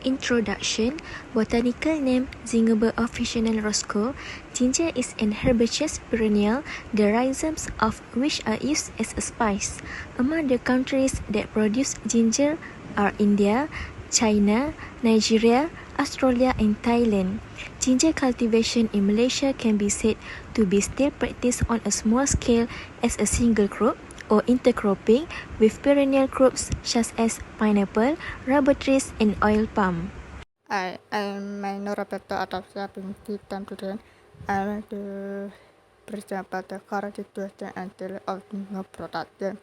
Introduction. Botanical name Zingiber officinalis roscoe. Ginger is an herbaceous perennial, the rhizomes of which are used as a spice. Among the countries that produce ginger are India, China, Nigeria, Australia and Thailand. Ginger cultivation in Malaysia can be said to be still practiced on a small scale as a single crop or intercropping with perennial crops such as pineapple, rubber trees and oil palm. I am minor rapporteur atau seventy time today. I want to present about the current situation and the of single production.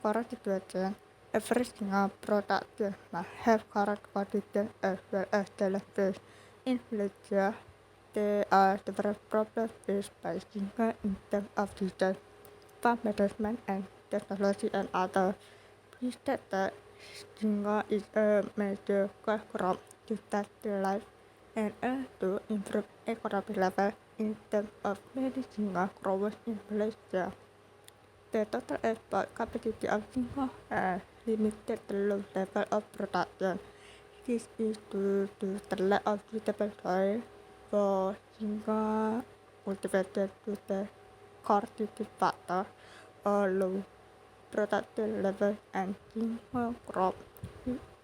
Current situation, every single production must have current conditions as well as the levels. In Malaysia, there are several problems faced by single in terms of design, farm management and technology and other. Please state that single is a major cash crop to sustain life and to improve economic level in terms of many single growers in Malaysia. The total export capacity of single has limited the low level of production. This is due to the lack of suitable soil for single cultivation to the qualitative factor or low production level and single crop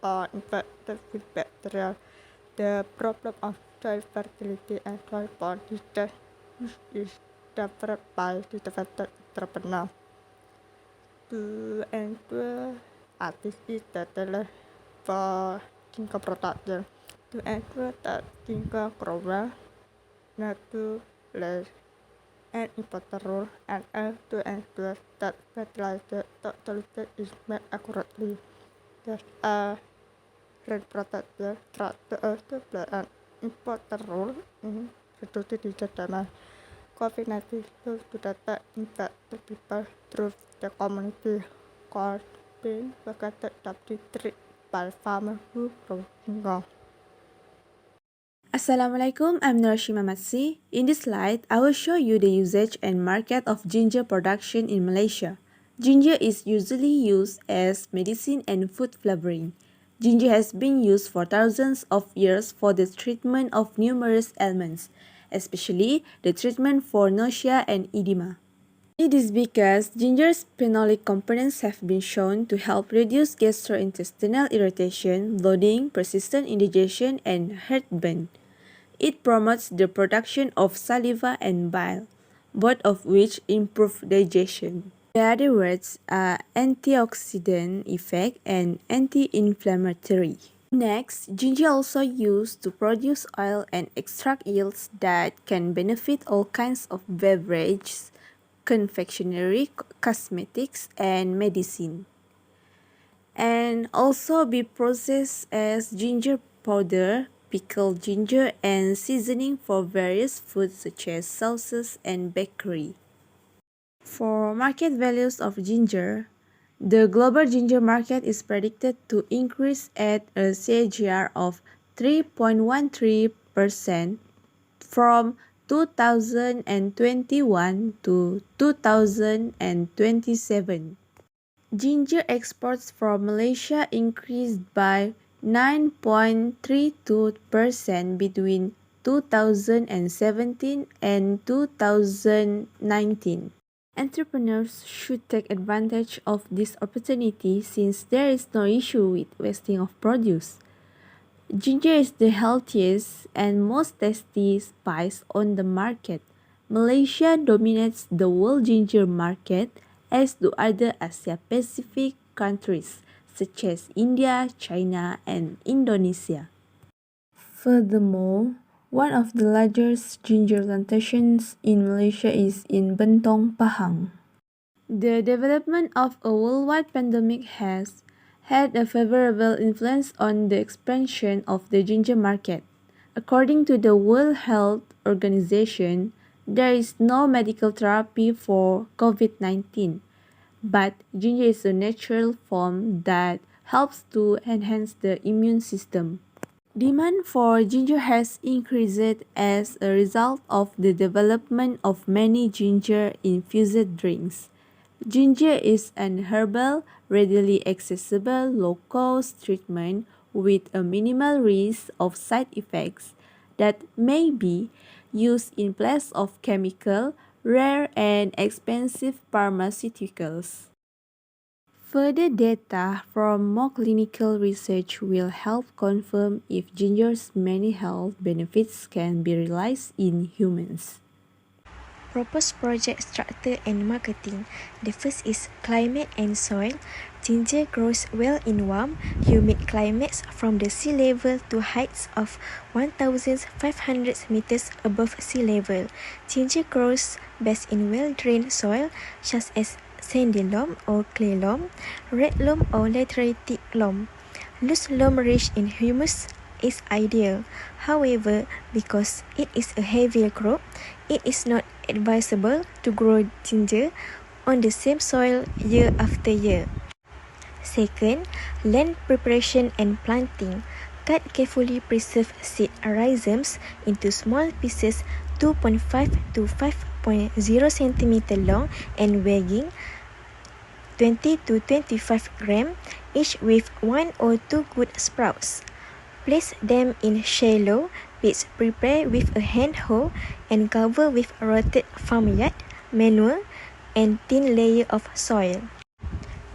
are infected with bacteria. The problem of soil fertility and soil borne disease which is developed by the developed entrepreneur. To ensure this is the challenge for single production. To ensure that single grower not to less an important role and to ensure that fertilizer solution is made accurately. Thus, rain protection tractor also play an important role in reducing disease damage. COVID-19 serves to detect infected people through the community called being located treated by farmers who grow single. Assalamualaikum, I'm Nurashima Matsi. In this slide, I will show you the usage and market of ginger production in Malaysia. Ginger is usually used as medicine and food flavoring. Ginger has been used for thousands of years for the treatment of numerous ailments, especially the treatment for nausea and edema. It is because ginger's phenolic components have been shown to help reduce gastrointestinal irritation, bloating, persistent indigestion, and heartburn. It promotes the production of saliva and bile, both of which improve digestion. The other words are antioxidant effect and anti-inflammatory. Next, ginger also used to produce oil and extract yields that can benefit all kinds of beverages, confectionery, cosmetics, and medicine. And also be processed as ginger powder, pickled ginger, and seasoning for various foods such as sauces and bakery. For market values of ginger, the global ginger market is predicted to increase at a CAGR of 3.13% from 2021 to 2027. Ginger exports from Malaysia increased by 9.32% between 2017 and 2019. Entrepreneurs should take advantage of this opportunity since there is no issue with wasting of produce. Ginger is the healthiest and most tasty spice on the market. Malaysia dominates the world ginger market, as do other Asia-Pacific countries such as India, China, and Indonesia. Furthermore, one of the largest ginger plantations in Malaysia is in Bentong, Pahang. The development of a worldwide pandemic has had a favorable influence on the expansion of the ginger market. According to the World Health Organization, there is no medical therapy for COVID-19, but ginger is a natural form that helps to enhance the immune system. Demand for ginger has increased as a result of the development of many ginger-infused drinks. Ginger is an herbal, readily accessible, low-cost treatment with a minimal risk of side effects that may be used in place of chemical, rare and expensive pharmaceuticals. Further data from more clinical research will help confirm if ginger's many health benefits can be realized in humans. Proposed project structure and marketing. The first is climate and soil. Ginger grows well in warm, humid climates from the sea level to heights of 1,500 meters above sea level. Ginger grows best in well-drained soil such as sandy loam or clay loam, red loam or lateritic loam. Loose loam rich in humus is ideal. However, because it is a heavier crop, it is not advisable to grow ginger on the same soil year after year. Second, land preparation and planting. Cut carefully preserved seed rhizomes into small pieces 2.5 to 5.0 cm long and weighing 20 to 25 gram each with 1 or 2 good sprouts. Place them in shallow pits prepared with a hand hoe and cover with rotted farmyard, manure, and thin layer of soil.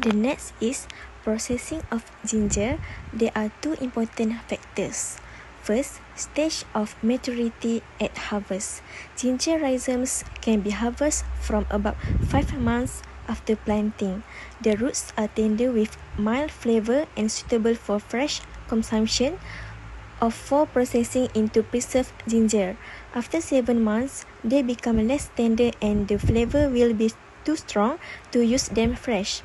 The next is processing of ginger. There are two important factors. First, stage of maturity at harvest. Ginger rhizomes can be harvested from about 5 months after planting. The roots are tender with mild flavor and suitable for fresh consumption or for processing into preserved ginger. After 7 months, they become less tender and the flavor will be too strong to use them fresh.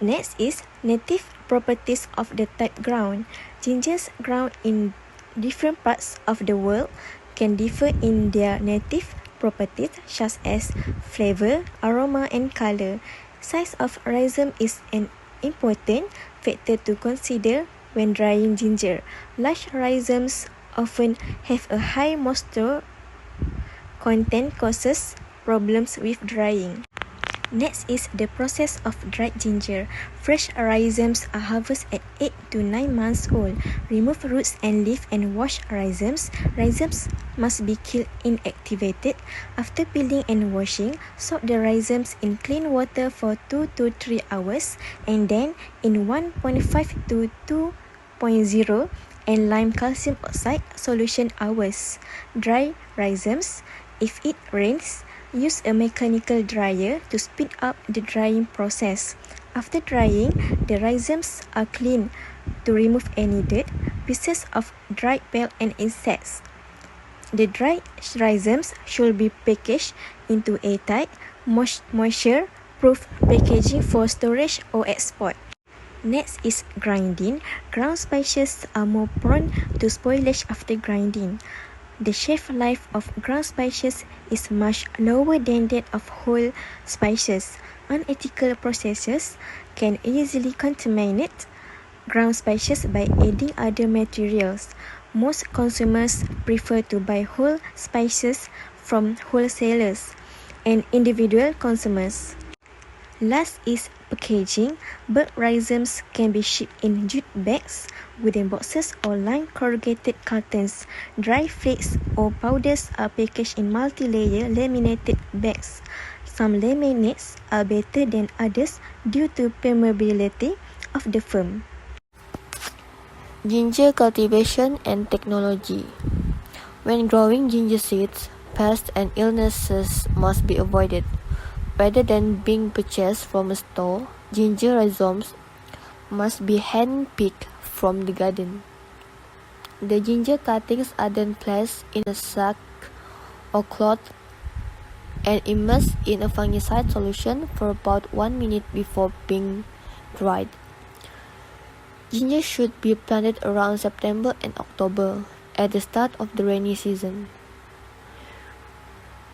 Next is native properties of the type grown. Gingers grown in different parts of the world can differ in their native properties such as flavor, aroma, and color. Size of rhizome is an important factor to consider when drying ginger. Large rhizomes often have a high moisture content causes problems with drying. Next is the process of dried ginger. Fresh rhizomes are harvested at 8 to 9 months old. Remove roots and leaf and wash rhizomes. Rhizomes must be killed inactivated. After peeling and washing, soak the rhizomes in clean water for 2 to 3 hours and then in 1.5 to 2.0 and lime calcium oxide solution hours. Dry rhizomes. If it rains, use a mechanical dryer to speed up the drying process. After drying, the rhizomes are cleaned to remove any dirt, pieces of dried pelt and insects. The dried rhizomes should be packaged into airtight, moisture-proof packaging for storage or export. Next is grinding. Ground spices are more prone to spoilage after grinding. The shelf life of ground spices is much lower than that of whole spices. Unethical processes can easily contaminate ground spices by adding other materials. Most consumers prefer to buy whole spices from wholesalers and individual consumers. Last is packaging. Bird rhizomes can be shipped in jute bags, wooden boxes or lined corrugated cartons. Dry flakes or powders are packaged in multi-layer laminated bags. Some laminates are better than others due to permeability of the foam. Ginger cultivation and technology. When growing ginger seeds, pests and illnesses must be avoided. Rather than being purchased from a store, ginger rhizomes must be hand-picked from the garden. The ginger cuttings are then placed in a sack or cloth and immersed in a fungicide solution for about 1 minute before being dried. Ginger should be planted around September and October, at the start of the rainy season.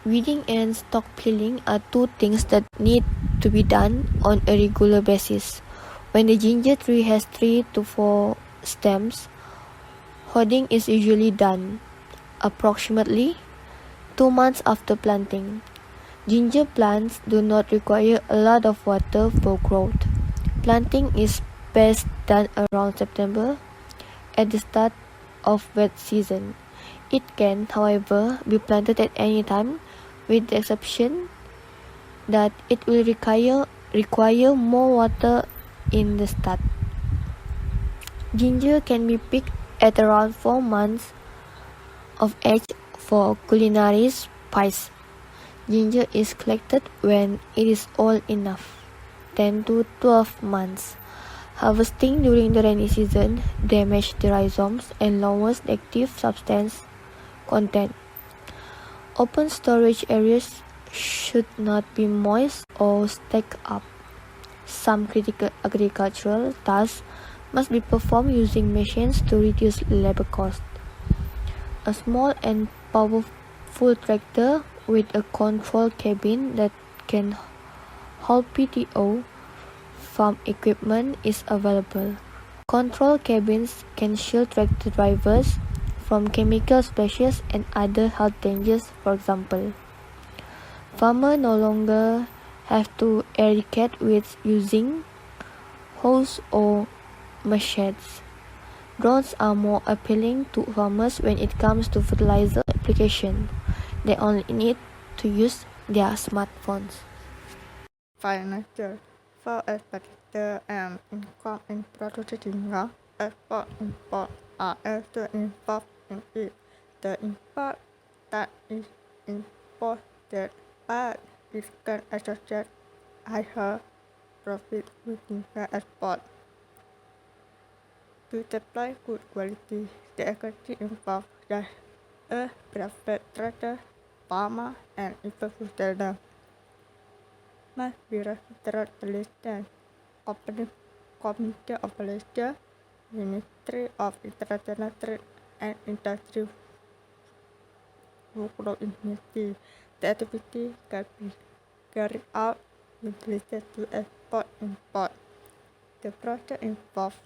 Weeding and stalk peeling are two things that need to be done on a regular basis. When the ginger tree has 3 to 4 stems, hodding is usually done approximately 2 months after planting. Ginger plants do not require a lot of water for growth. Planting is best done around September, at the start of wet season. It can, however, be planted at any time, with the exception that it will require more water in the start. Ginger can be picked at around 4 months of age for culinary spice. Ginger is collected when it is old enough, 10 to 12 months. Harvesting during the rainy season damages the rhizomes and lowers the active substance content. Open storage areas should not be moist or stacked up. Some critical agricultural tasks must be performed using machines to reduce labor cost. A small and powerful tractor with a control cabin that can hold PTO farm equipment is available. Control cabins can shield tractor drivers from chemical splashes and other health dangers, for example. Farmers no longer have to irrigate with using hoes or machetes. Drones are more appealing to farmers when it comes to fertilizer application. They only need to use their smartphones. Financial. For expenditure and income in producing export-import are also involved in it. The import that is imported but it can associate higher profit with the export. To supply good quality, the activity involves just a private trader, farmer, and even food seller must be registered listed. Committee of Malaysia, Ministry of International Trade and Industry workload initiative. The activity can be carried out with respect to export-import. The project involves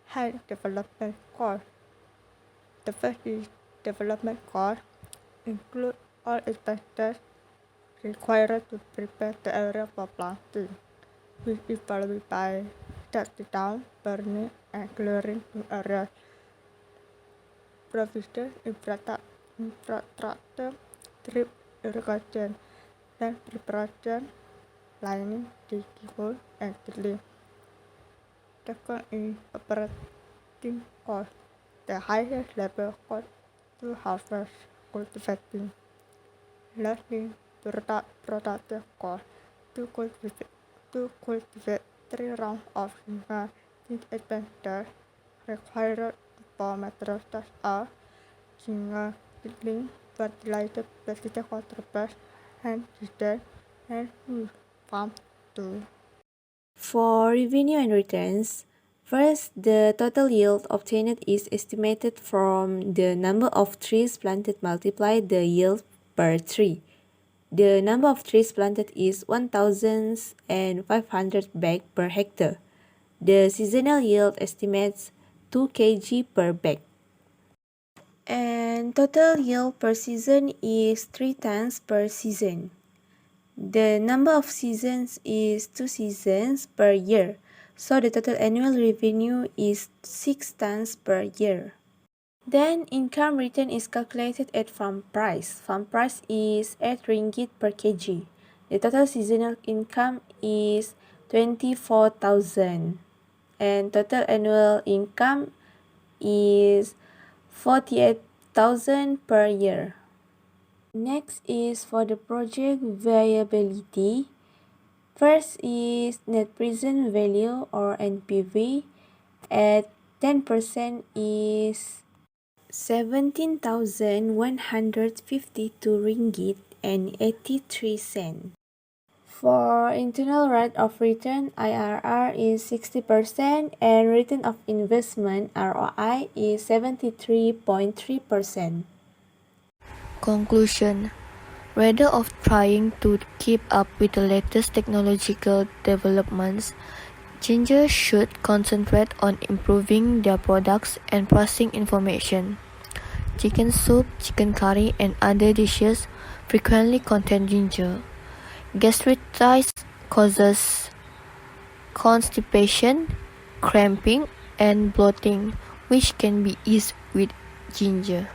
high development costs. The first is development costs include all expenses required to prepare the area for planting, which is followed by shutting down, burning, and clearing new areas. Provision infrastructure, drip irrigation, land preparation, lining, digging hole, and drilling. Second is operating cost, the highest level cost to harvest, cultivating. Lastly, production cost, to cultivate 3 rounds of single expenses required for materials such as single seedling, fertilizer, pesticide control, and seed and farm tools. For revenue and returns, first, the total yield obtained is estimated from the number of trees planted multiplied the yield per tree. The number of trees planted is 1,500 bag per hectare. The seasonal yield estimates 2 kg per bag. And total yield per season is 3 tons per season. The number of seasons is 2 seasons per year, so the total annual revenue is 6 tons per year. Then income return is calculated at farm price. Farm price is 8 ringgit per kg. The total seasonal income is 24,000 and total annual income is 48,000 per year. Next is for the project viability. First is net present value or NPV at 10% is 17,152 ringgit and 83 cents. For internal rate of return, IRR is 60% and return of investment ROI is 73.3%. Conclusion. Rather of trying to keep up with the latest technological developments, Ginger should concentrate on improving their products and processing information. Chicken soup, chicken curry, and other dishes frequently contain ginger. Gastritis causes constipation, cramping, and bloating, which can be eased with ginger.